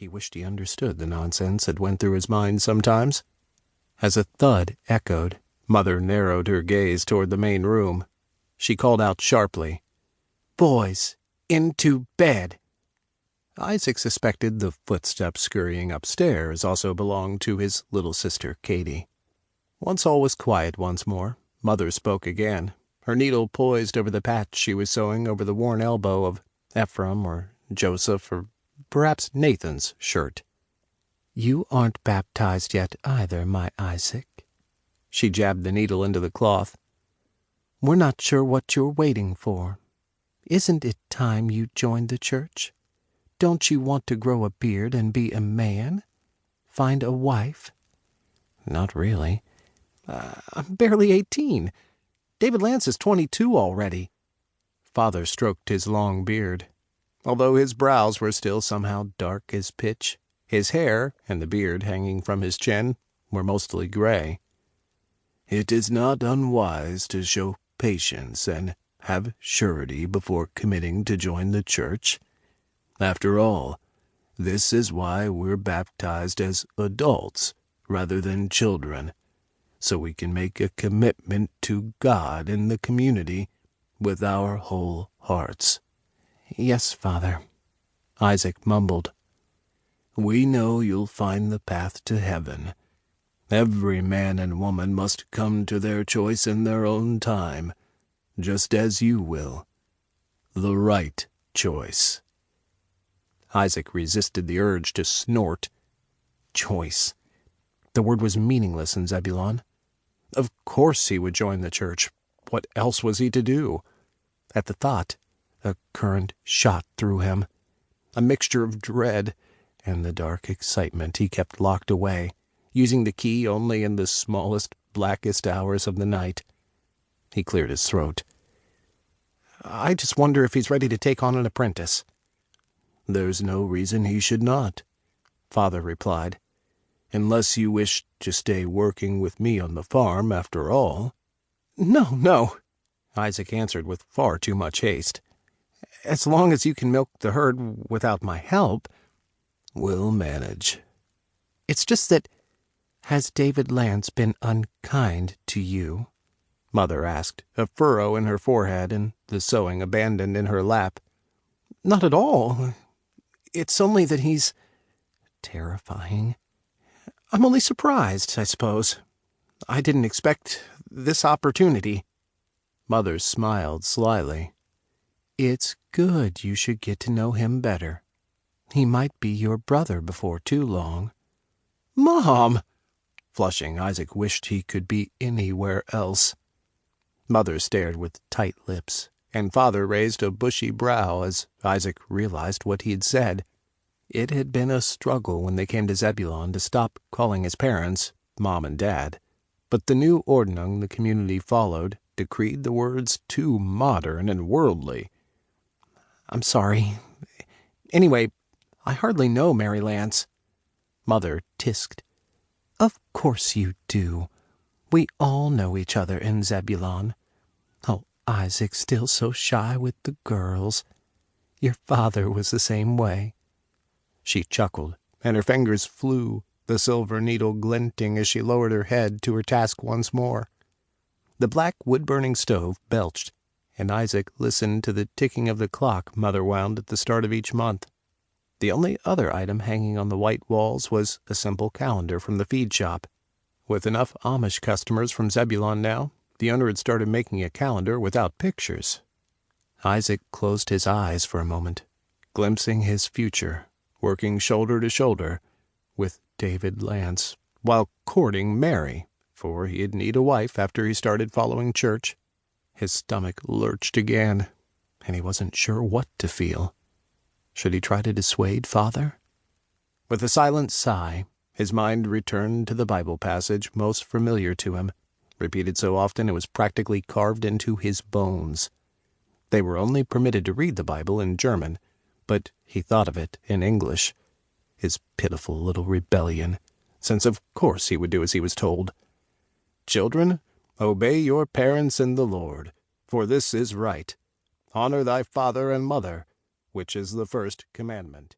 He wished he understood the nonsense that went through his mind sometimes. As a thud echoed, Mother narrowed her gaze toward the main room. She called out sharply, "Boys, into bed!" Isaac suspected the footsteps scurrying upstairs also belonged to his little sister Katie. Once all was quiet once more, Mother spoke again, her needle poised over the patch she was sewing over the worn elbow of Ephraim or Joseph or perhaps Nathan's shirt. "You aren't baptized yet either, my Isaac." She jabbed the needle into the cloth. "We're not sure what you're waiting for. Isn't it time you joined the church? Don't you want to grow a beard and be a man? Find a wife?" "Not really. I'm barely 18. David Lantz is 22 already." Father stroked his long beard. Although his brows were still somehow dark as pitch, his hair and the beard hanging from his chin were mostly gray. "It is not unwise to show patience and have surety before committing to join the church. After all, this is why we're baptized as adults rather than children, so we can make a commitment to God and the community with our whole hearts." "Yes, Father," Isaac mumbled. "We know you'll find the path to heaven. Every man and woman must come to their choice in their own time, just as you will. The right choice." Isaac resisted the urge to snort. Choice. The word was meaningless in Zebulon. Of course he would join the church. What else was he to do? At the thought, a current shot through him, a mixture of dread and the dark excitement he kept locked away, using the key only in the smallest, blackest hours of the night. He cleared his throat. "I just wonder if he's ready to take on an apprentice." "There's no reason he should not," Father replied, "unless you wish to stay working with me on the farm after all." No, Isaac answered with far too much haste. "As long as you can milk the herd without my help." "We'll manage." "It's just that—" "Has David Lantz been unkind to you?" Mother asked, a furrow in her forehead and the sewing abandoned in her lap. "Not at all. It's only that he's terrifying. I'm only surprised, I suppose. I didn't expect this opportunity." Mother smiled slyly. "It's good you should get to know him better. He might be your brother before too long." "Mom!" Flushing, Isaac wished he could be anywhere else. Mother stared with tight lips, and Father raised a bushy brow as Isaac realized what he'd said. It had been a struggle when they came to Zebulon to stop calling his parents Mom and Dad, but the new ordinung the community followed decreed the words too modern and worldly. "I'm sorry. Anyway, I hardly know Mary Lantz." Mother tisked. "Of course you do. We all know each other in Zebulon. Oh, Isaac's still so shy with the girls. Your father was the same way." She chuckled, and her fingers flew, the silver needle glinting as she lowered her head to her task once more. The black wood-burning stove belched, and Isaac listened to the ticking of the clock Mother wound at the start of each month. The only other item hanging on the white walls was a simple calendar from the feed shop. With enough Amish customers from Zebulon now, the owner had started making a calendar without pictures. Isaac closed his eyes for a moment, glimpsing his future, working shoulder to shoulder with David Lantz, while courting Mary, for he'd need a wife after he started following church. His stomach lurched again, and he wasn't sure what to feel. Should he try to dissuade Father? With a silent sigh, his mind returned to the Bible passage most familiar to him, repeated so often it was practically carved into his bones. They were only permitted to read the Bible in German, but he thought of it in English. His pitiful little rebellion, since of course he would do as he was told. "Children, obey your parents in the Lord, for this is right. Honor thy father and mother, which is the first commandment."